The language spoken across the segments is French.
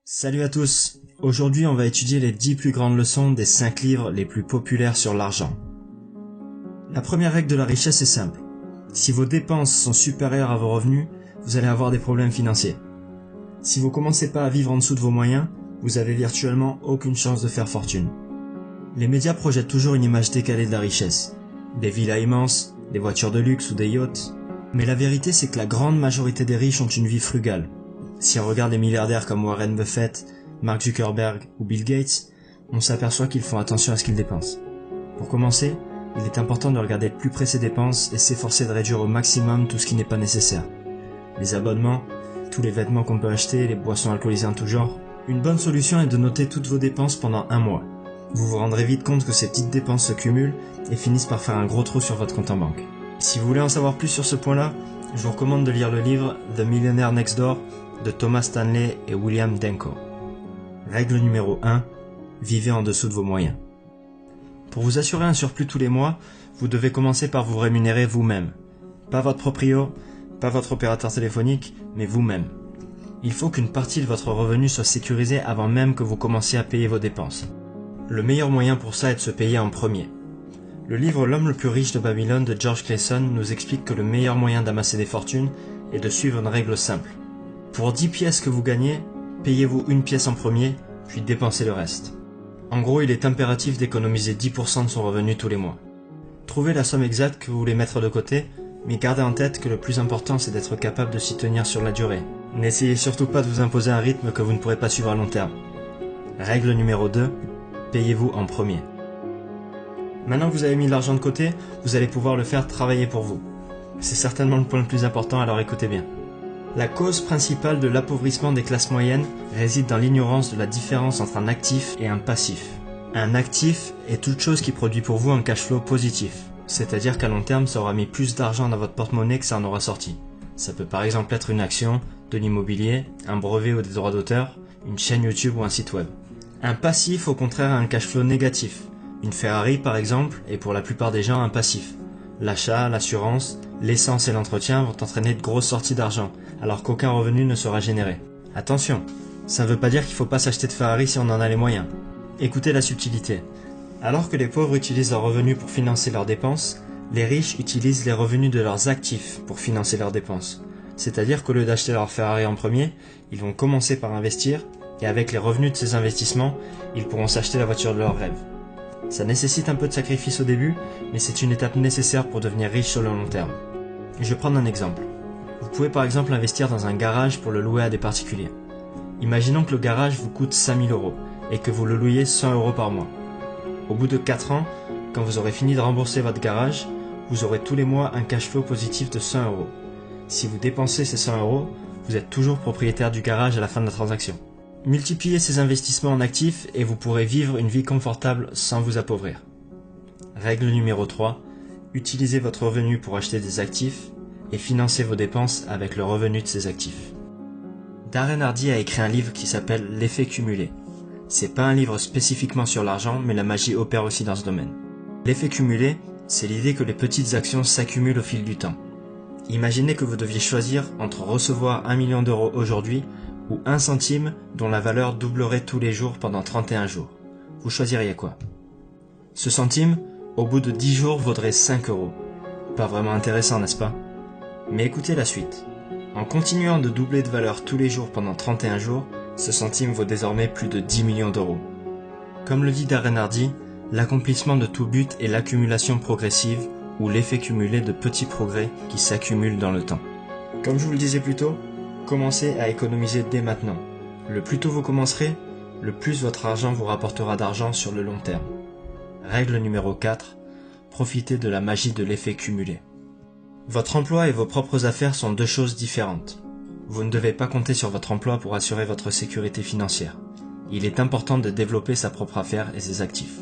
Salut à tous. Aujourd'hui, on va étudier les 10 plus grandes leçons des 5 livres les plus populaires sur l'argent. La première règle de la richesse est simple. Si vos dépenses sont supérieures à vos revenus, vous allez avoir des problèmes financiers. Si vous commencez pas à vivre en dessous de vos moyens, vous avez virtuellement aucune chance de faire fortune. Les médias projettent toujours une image décalée de la richesse. Des villas immenses, des voitures de luxe ou des yachts. Mais la vérité, c'est que la grande majorité des riches ont une vie frugale. Si on regarde les milliardaires comme Warren Buffett, Mark Zuckerberg ou Bill Gates, on s'aperçoit qu'ils font attention à ce qu'ils dépensent. Pour commencer, il est important de regarder de plus près ses dépenses et s'efforcer de réduire au maximum tout ce qui n'est pas nécessaire. Les abonnements, tous les vêtements qu'on peut acheter, les boissons alcoolisées en tout genre. Une bonne solution est de noter toutes vos dépenses pendant un mois. Vous vous rendrez vite compte que ces petites dépenses se cumulent et finissent par faire un gros trou sur votre compte en banque. Si vous voulez en savoir plus sur ce point-là, je vous recommande de lire le livre The Millionaire Next Door de Thomas Stanley et William Denko. Règle numéro 1. Vivez en dessous de vos moyens. Pour vous assurer un surplus tous les mois, vous devez commencer par vous rémunérer vous-même. Pas votre proprio, pas votre opérateur téléphonique, mais vous-même. Il faut qu'une partie de votre revenu soit sécurisée avant même que vous commenciez à payer vos dépenses. Le meilleur moyen pour ça est de se payer en premier. Le livre L'homme le plus riche de Babylone de George Clason nous explique que le meilleur moyen d'amasser des fortunes est de suivre une règle simple. Pour 10 pièces que vous gagnez, payez-vous une pièce en premier, puis dépensez le reste. En gros, il est impératif d'économiser 10% de son revenu tous les mois. Trouvez la somme exacte que vous voulez mettre de côté, mais gardez en tête que le plus important c'est d'être capable de s'y tenir sur la durée. N'essayez surtout pas de vous imposer un rythme que vous ne pourrez pas suivre à long terme. Règle numéro 2, payez-vous en premier. Maintenant que vous avez mis de l'argent de côté, vous allez pouvoir le faire travailler pour vous. C'est certainement le point le plus important, alors écoutez bien. La cause principale de l'appauvrissement des classes moyennes réside dans l'ignorance de la différence entre un actif et un passif. Un actif est toute chose qui produit pour vous un cash flow positif, c'est-à-dire qu'à long terme ça aura mis plus d'argent dans votre porte-monnaie que ça en aura sorti. Ça peut par exemple être une action, de l'immobilier, un brevet ou des droits d'auteur, une chaîne YouTube ou un site web. Un passif au contraire a un cash flow négatif. Une Ferrari par exemple est pour la plupart des gens un passif. L'achat, l'assurance, l'essence et l'entretien vont entraîner de grosses sorties d'argent, alors qu'aucun revenu ne sera généré. Attention, ça ne veut pas dire qu'il ne faut pas s'acheter de Ferrari si on en a les moyens. Écoutez la subtilité. Alors que les pauvres utilisent leurs revenus pour financer leurs dépenses, les riches utilisent les revenus de leurs actifs pour financer leurs dépenses. C'est-à-dire qu'au lieu d'acheter leur Ferrari en premier, ils vont commencer par investir, et avec les revenus de ces investissements, ils pourront s'acheter la voiture de leurs rêves. Ça nécessite un peu de sacrifice au début, mais c'est une étape nécessaire pour devenir riche sur le long terme. Je vais prendre un exemple. Vous pouvez par exemple investir dans un garage pour le louer à des particuliers. Imaginons que le garage vous coûte 5 000 € et que vous le louiez 100 € par mois. Au bout de 4 ans, quand vous aurez fini de rembourser votre garage, vous aurez tous les mois un cash flow positif de 100 €. Si vous dépensez ces 100 €, vous êtes toujours propriétaire du garage à la fin de la transaction. Multipliez ces investissements en actifs et vous pourrez vivre une vie confortable sans vous appauvrir. Règle numéro 3. Utilisez votre revenu pour acheter des actifs et financez vos dépenses avec le revenu de ces actifs. Darren Hardy a écrit un livre qui s'appelle L'effet cumulé. C'est pas un livre spécifiquement sur l'argent, mais la magie opère aussi dans ce domaine. L'effet cumulé, c'est l'idée que les petites actions s'accumulent au fil du temps. Imaginez que vous deviez choisir entre recevoir 1 million d'euros aujourd'hui ou 1 centime dont la valeur doublerait tous les jours pendant 31 jours. Vous choisiriez quoi? Ce centime, au bout de 10 jours, vaudrait 5 €. Pas vraiment intéressant, n'est-ce pas? Mais écoutez la suite. En continuant de doubler de valeur tous les jours pendant 31 jours, ce centime vaut désormais plus de 10 millions d'euros. Comme le dit Darren Hardy, l'accomplissement de tout but est l'accumulation progressive ou l'effet cumulé de petits progrès qui s'accumulent dans le temps. Comme je vous le disais plus tôt, commencez à économiser dès maintenant. Le plus tôt vous commencerez, le plus votre argent vous rapportera d'argent sur le long terme. Règle numéro 4. Profitez de la magie de l'effet cumulé. Votre emploi et vos propres affaires sont deux choses différentes. Vous ne devez pas compter sur votre emploi pour assurer votre sécurité financière. Il est important de développer sa propre affaire et ses actifs.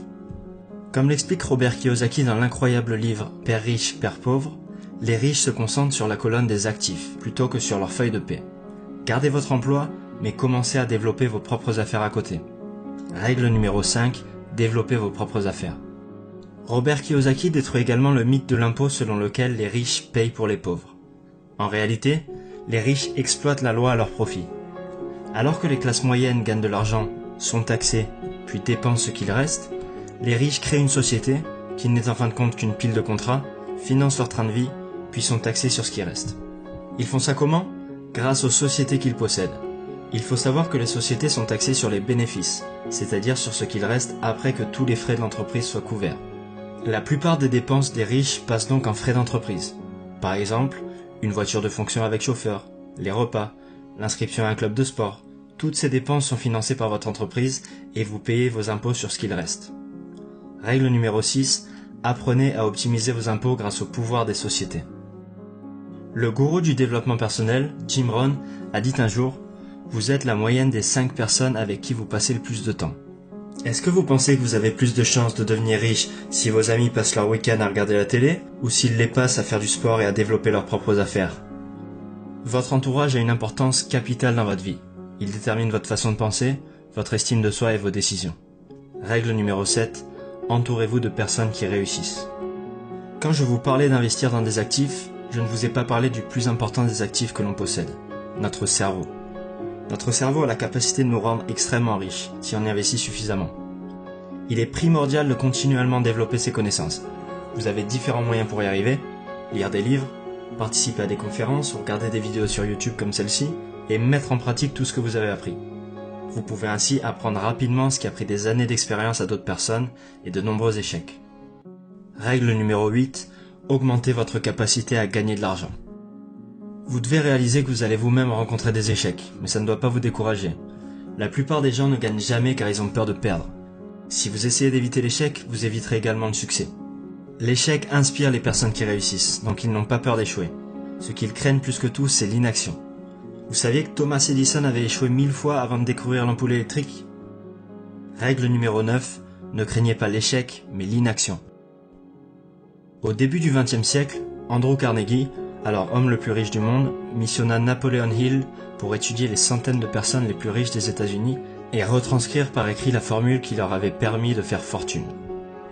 Comme l'explique Robert Kiyosaki dans l'incroyable livre Père riche, Père pauvre, les riches se concentrent sur la colonne des actifs plutôt que sur leur feuille de paie. Gardez votre emploi, mais commencez à développer vos propres affaires à côté. Règle numéro 5, développez vos propres affaires. Robert Kiyosaki détruit également le mythe de l'impôt selon lequel les riches payent pour les pauvres. En réalité, les riches exploitent la loi à leur profit. Alors que les classes moyennes gagnent de l'argent, sont taxées, puis dépensent ce qu'il reste, les riches créent une société, qui n'est en fin de compte qu'une pile de contrats, financent leur train de vie, puis sont taxés sur ce qui reste. Ils font ça comment? Grâce aux sociétés qu'ils possèdent. Il faut savoir que les sociétés sont taxées sur les bénéfices, c'est-à-dire sur ce qu'il reste après que tous les frais de l'entreprise soient couverts. La plupart des dépenses des riches passent donc en frais d'entreprise. Par exemple, une voiture de fonction avec chauffeur, les repas, l'inscription à un club de sport. Toutes ces dépenses sont financées par votre entreprise et vous payez vos impôts sur ce qu'il reste. Règle numéro 6, apprenez à optimiser vos impôts grâce au pouvoir des sociétés. Le gourou du développement personnel, Jim Rohn, a dit un jour « Vous êtes la moyenne des 5 personnes avec qui vous passez le plus de temps ». Est-ce que vous pensez que vous avez plus de chances de devenir riche si vos amis passent leur week-end à regarder la télé ou s'ils les passent à faire du sport et à développer leurs propres affaires? Votre entourage a une importance capitale dans votre vie. Il détermine votre façon de penser, votre estime de soi et vos décisions. Règle numéro 7, entourez-vous de personnes qui réussissent. Quand je vous parlais d'investir dans des actifs, je ne vous ai pas parlé du plus important des actifs que l'on possède, notre cerveau. Notre cerveau a la capacité de nous rendre extrêmement riches, si on y investit suffisamment. Il est primordial de continuellement développer ses connaissances. Vous avez différents moyens pour y arriver, lire des livres, participer à des conférences ou regarder des vidéos sur YouTube comme celle-ci, et mettre en pratique tout ce que vous avez appris. Vous pouvez ainsi apprendre rapidement ce qui a pris des années d'expérience à d'autres personnes et de nombreux échecs. Règle numéro 8, augmentez votre capacité à gagner de l'argent. Vous devez réaliser que vous allez vous-même rencontrer des échecs, mais ça ne doit pas vous décourager. La plupart des gens ne gagnent jamais car ils ont peur de perdre. Si vous essayez d'éviter l'échec, vous éviterez également le succès. L'échec inspire les personnes qui réussissent, donc ils n'ont pas peur d'échouer. Ce qu'ils craignent plus que tout, c'est l'inaction. Vous saviez que Thomas Edison avait échoué 1000 fois avant de découvrir l'ampoule électrique? Règle numéro 9, ne craignez pas l'échec, mais l'inaction. Au début du XXe siècle, Andrew Carnegie, alors homme le plus riche du monde, missionna Napoleon Hill pour étudier les centaines de personnes les plus riches des États-Unis et retranscrire par écrit la formule qui leur avait permis de faire fortune.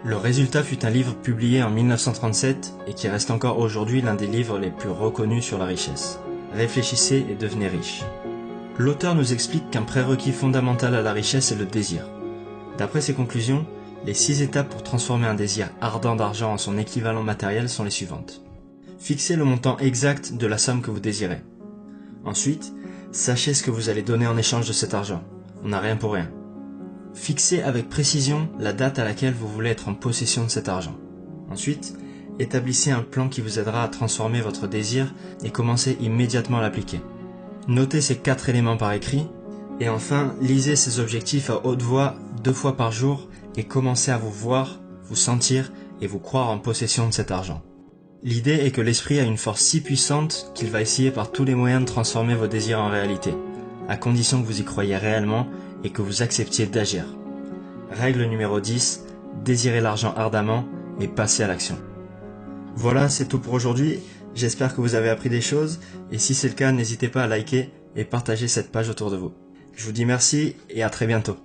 Le résultat fut un livre publié en 1937 et qui reste encore aujourd'hui l'un des livres les plus reconnus sur la richesse. Réfléchissez et devenez riche. L'auteur nous explique qu'un prérequis fondamental à la richesse est le désir. D'après ses conclusions, les 6 étapes pour transformer un désir ardent d'argent en son équivalent matériel sont les suivantes. Fixez le montant exact de la somme que vous désirez. Ensuite, sachez ce que vous allez donner en échange de cet argent. On n'a rien pour rien. Fixez avec précision la date à laquelle vous voulez être en possession de cet argent. Ensuite, établissez un plan qui vous aidera à transformer votre désir et commencez immédiatement à l'appliquer. Notez ces 4 éléments par écrit et enfin, lisez ces objectifs à haute voix 2 fois par jour et commencez à vous voir, vous sentir et vous croire en possession de cet argent. L'idée est que l'esprit a une force si puissante qu'il va essayer par tous les moyens de transformer vos désirs en réalité, à condition que vous y croyiez réellement et que vous acceptiez d'agir. Règle numéro 10, désirez l'argent ardemment et passez à l'action. Voilà, c'est tout pour aujourd'hui. J'espère que vous avez appris des choses et si c'est le cas, n'hésitez pas à liker et partager cette page autour de vous. Je vous dis merci et à très bientôt.